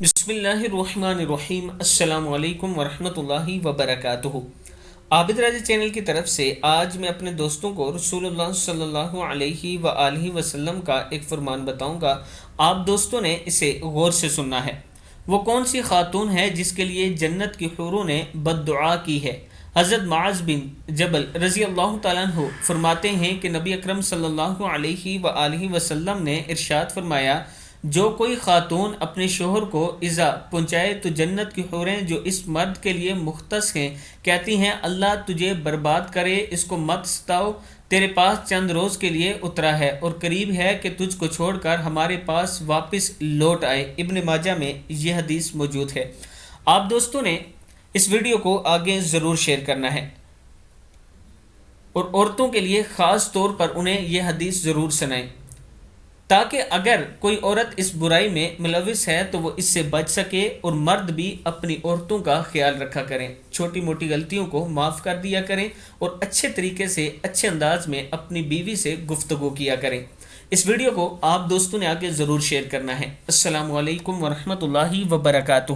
بسم اللہ الرحمن الرحیم، السلام علیکم ورحمۃ اللہ وبرکاتہ۔ عابد راجہ چینل کی طرف سے آج میں اپنے دوستوں کو رسول اللہ صلی اللہ علیہ وآلہ وسلم کا ایک فرمان بتاؤں گا۔ آپ دوستوں نے اسے غور سے سننا ہے۔ وہ کون سی خاتون ہے جس کے لیے جنت کی حوروں نے بد دعا کی ہے؟ حضرت معاذ بن جبل رضی اللہ تعالیٰ عنہ فرماتے ہیں کہ نبی اکرم صلی اللہ علیہ وآلہ وسلم نے ارشاد فرمایا، جو کوئی خاتون اپنے شوہر کو ایذا پہنچائے تو جنت کی حوریں جو اس مرد کے لیے مختص ہیں کہتی ہیں، اللہ تجھے برباد کرے، اس کو مت ستاؤ، تیرے پاس چند روز کے لیے اترا ہے اور قریب ہے کہ تجھ کو چھوڑ کر ہمارے پاس واپس لوٹ آئے۔ ابن ماجہ میں یہ حدیث موجود ہے۔ آپ دوستوں نے اس ویڈیو کو آگے ضرور شیئر کرنا ہے اور عورتوں کے لیے خاص طور پر انہیں یہ حدیث ضرور سنائیں، تاکہ اگر کوئی عورت اس برائی میں ملوث ہے تو وہ اس سے بچ سکے، اور مرد بھی اپنی عورتوں کا خیال رکھا کریں، چھوٹی موٹی غلطیوں کو معاف کر دیا کریں اور اچھے طریقے سے اچھے انداز میں اپنی بیوی سے گفتگو کیا کریں۔ اس ویڈیو کو آپ دوستوں نے آگے ضرور شیئر کرنا ہے۔ السلام علیکم ورحمۃ اللہ وبرکاتہ۔